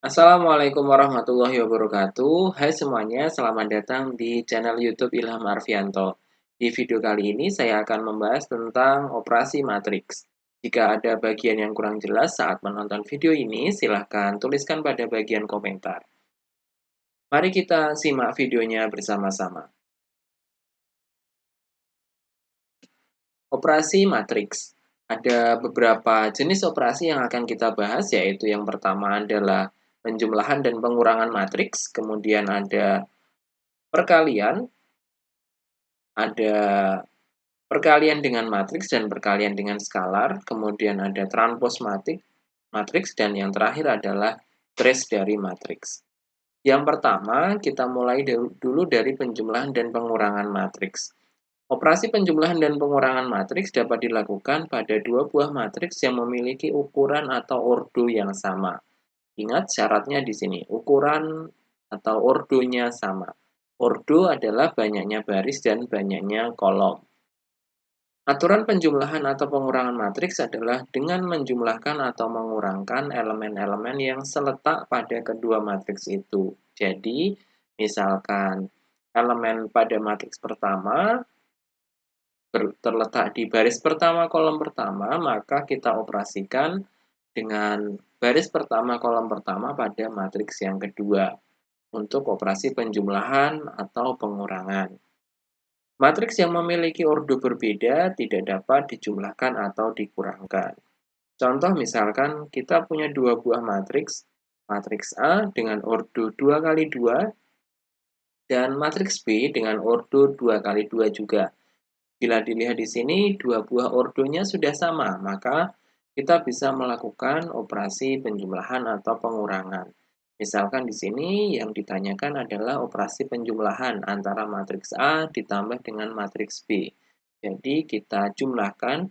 Assalamualaikum warahmatullahi wabarakatuh. Hai semuanya, selamat datang di channel YouTube Ilham Arfianto. Di video kali ini saya akan membahas tentang operasi matriks. Jika ada bagian yang kurang jelas saat menonton video ini, silahkan tuliskan pada bagian komentar. Mari kita simak videonya bersama-sama. Operasi matriks. Ada beberapa jenis operasi yang akan kita bahas, yaitu yang pertama adalah penjumlahan dan pengurangan matriks, kemudian ada perkalian, ada perkalian dengan matriks dan perkalian dengan skalar, kemudian ada transpos matriks, dan yang terakhir adalah trace dari matriks. Yang pertama, kita mulai dulu dari penjumlahan dan pengurangan matriks. Operasi penjumlahan dan pengurangan matriks dapat dilakukan pada dua buah matriks yang memiliki ukuran atau ordo yang sama. Ingat syaratnya di sini, ukuran atau ordonya sama. Ordo adalah banyaknya baris dan banyaknya kolom. Aturan penjumlahan atau pengurangan matriks adalah dengan menjumlahkan atau mengurangkan elemen-elemen yang seletak pada kedua matriks itu. Jadi, misalkan elemen pada matriks pertama terletak di baris pertama kolom pertama, maka kita operasikan dengan baris pertama kolom pertama pada matriks yang kedua untuk operasi penjumlahan atau pengurangan. Matriks yang memiliki ordo berbeda tidak dapat dijumlahkan atau dikurangkan. Contoh misalkan kita punya dua buah matriks, matriks A dengan ordo 2 kali 2 dan matriks B dengan ordo 2 kali 2 juga. Bila dilihat di sini, dua buah ordonya sudah sama, maka kita bisa melakukan operasi penjumlahan atau pengurangan. Misalkan di sini yang ditanyakan adalah operasi penjumlahan antara matriks A ditambah dengan matriks B. Jadi kita jumlahkan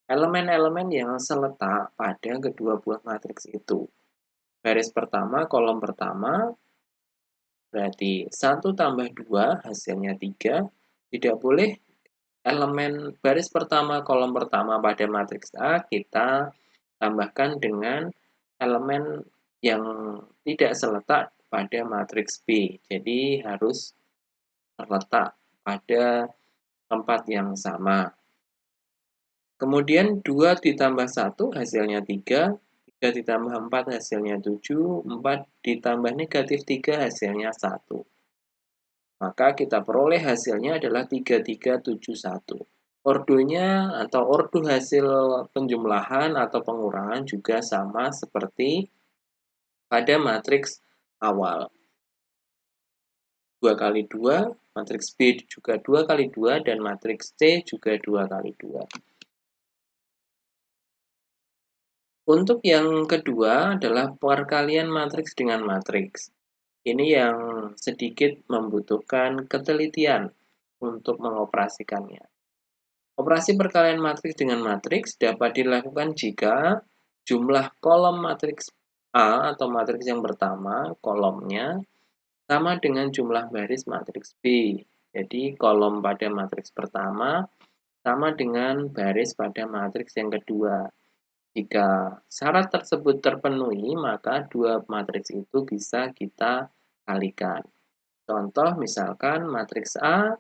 elemen-elemen yang seletak pada kedua buah matriks itu. Baris pertama, kolom pertama, berarti 1 tambah 2 hasilnya 3. Tidak boleh elemen baris pertama, kolom pertama pada matriks A kita tambahkan dengan elemen yang tidak seletak pada matriks B. Jadi harus terletak pada tempat yang sama. Kemudian 2 ditambah 1 hasilnya 3, 3 ditambah 4 hasilnya 7, 4 ditambah negatif 3 hasilnya 1. Maka kita peroleh hasilnya adalah 3371. Ordonya atau ordo hasil penjumlahan atau pengurangan juga sama seperti pada matriks awal. 2 kali 2, matriks B juga 2 kali 2, dan matriks C juga 2 kali 2. Untuk yang kedua adalah perkalian matriks dengan matriks. Ini yang sedikit membutuhkan ketelitian untuk mengoperasikannya. Operasi perkalian matriks dengan matriks dapat dilakukan jika jumlah kolom matriks A atau matriks yang pertama, kolomnya, sama dengan jumlah baris matriks B. Jadi kolom pada matriks pertama sama dengan baris pada matriks yang kedua. Jika syarat tersebut terpenuhi, maka dua matriks itu bisa kita kalikan. Contoh misalkan matriks A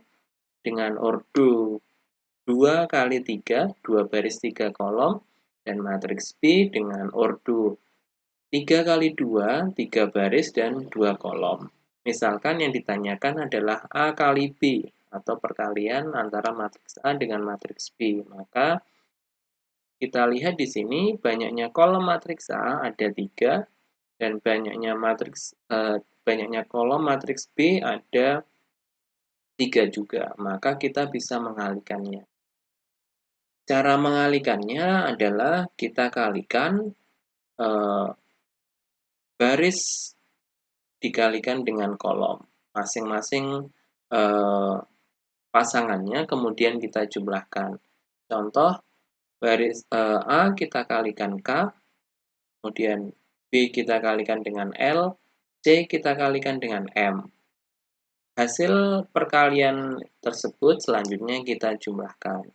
dengan ordo 2 kali 3, 2 baris 3 kolom, dan matriks B dengan ordo 3 kali 2, 3 baris dan 2 kolom. Misalkan yang ditanyakan adalah A kali B atau perkalian antara matriks A dengan matriks B. Maka kita lihat di sini banyaknya kolom matriks A ada 3 dan banyaknya kolom matriks B ada 3 juga. Maka kita bisa mengalihkannya. Cara mengalihkannya adalah kita kalikan baris dikalikan dengan kolom. Masing-masing pasangannya kemudian kita jumlahkan. Contoh, baris A kita kalikan K, kemudian B kita kalikan dengan L, C kita kalikan dengan M. Hasil perkalian tersebut selanjutnya kita jumlahkan.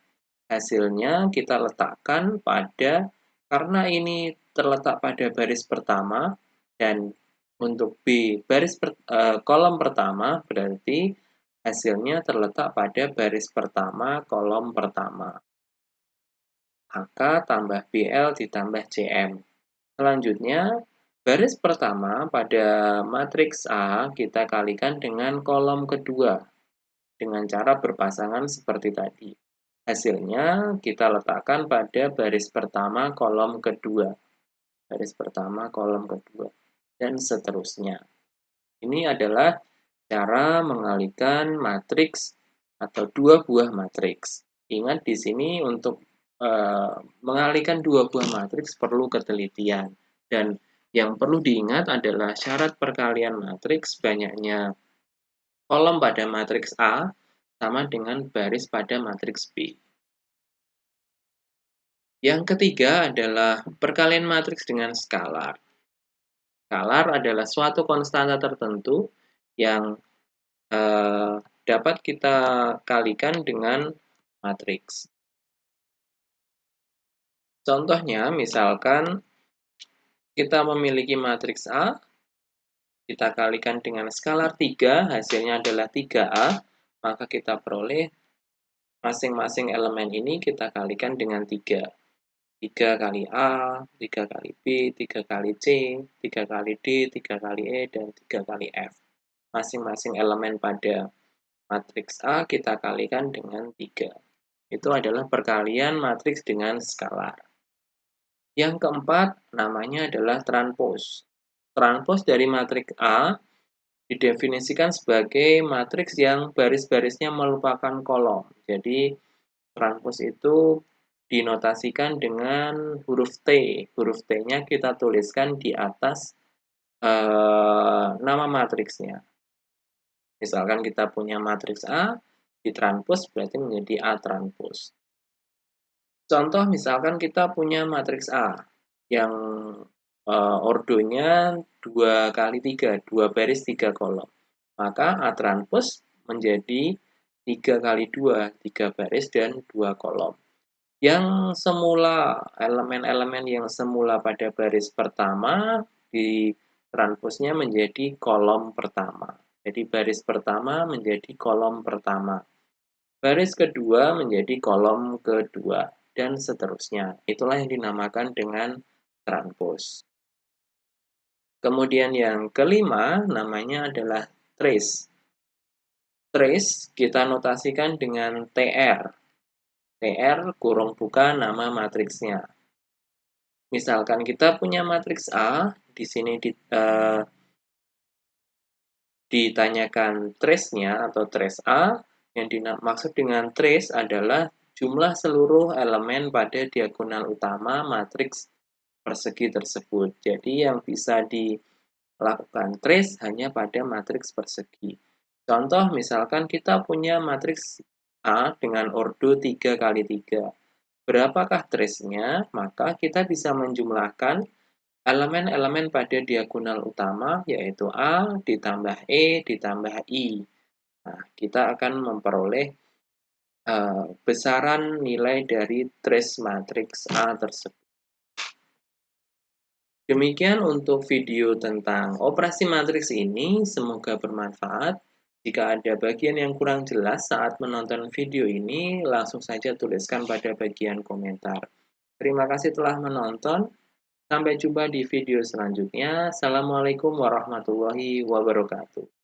Hasilnya kita letakkan pada, karena ini terletak pada baris pertama dan Untuk kolom pertama berarti hasilnya terletak pada baris pertama kolom pertama. AK tambah BL ditambah CM. Selanjutnya, baris pertama pada matriks A kita kalikan dengan kolom kedua dengan cara berpasangan seperti tadi. Hasilnya kita letakkan pada baris pertama kolom kedua. Baris pertama kolom kedua. Dan seterusnya. Ini adalah cara mengalihkan matriks atau dua buah matriks. Ingat di sini untuk mengalihkan dua buah matriks perlu ketelitian. Dan yang perlu diingat adalah syarat perkalian matriks banyaknya kolom pada matriks A sama dengan baris pada matriks B. Yang ketiga adalah perkalian matriks dengan skalar. Skalar adalah suatu konstanta tertentu yang dapat kita kalikan dengan matriks. Contohnya, misalkan kita memiliki matriks A, kita kalikan dengan skalar 3, hasilnya adalah 3A, maka kita peroleh masing-masing elemen ini kita kalikan dengan 3. 3 kali A, 3 kali B, 3 kali C, 3 kali D, 3 kali E, dan 3 kali F. Masing-masing elemen pada matriks A kita kalikan dengan 3. Itu adalah perkalian matriks dengan skalar. Yang keempat namanya adalah transpos. Transpos dari matriks A didefinisikan sebagai matriks yang baris-barisnya merupakan kolom. Jadi transpos itu dinotasikan dengan huruf T. Huruf T-nya kita tuliskan di atas nama matriksnya. Misalkan kita punya matriks A, ditranspos berarti menjadi A transpos. Contoh misalkan kita punya matriks A yang ordonya 2 kali 3, 2 baris 3 kolom. Maka A transpos menjadi 3 kali 2, 3 baris dan 2 kolom. Yang semula, elemen-elemen yang semula pada baris pertama, di transposnya menjadi kolom pertama. Jadi baris pertama menjadi kolom pertama. Baris kedua menjadi kolom kedua. Dan seterusnya. Itulah yang dinamakan dengan transpos. Kemudian yang kelima namanya adalah trace. Trace kita notasikan dengan TR. TR kurung buka nama matriksnya. Misalkan kita punya matriks A, di sini ditanyakan trace-nya atau trace A, yang dimaksud dengan trace adalah jumlah seluruh elemen pada diagonal utama matriks persegi tersebut. Jadi yang bisa dilakukan trace hanya pada matriks persegi. Contoh misalkan kita punya matriks A dengan ordo 3 kali 3. Berapakah trace-nya? Maka kita bisa menjumlahkan elemen-elemen pada diagonal utama yaitu A ditambah E ditambah I. Nah, kita akan memperoleh besaran nilai dari trace matriks A tersebut. Demikian untuk video tentang operasi matriks ini, semoga bermanfaat. Jika ada bagian yang kurang jelas saat menonton video ini, langsung saja tuliskan pada bagian komentar. Terima kasih telah menonton. Sampai jumpa di video selanjutnya. Assalamualaikum warahmatullahi wabarakatuh.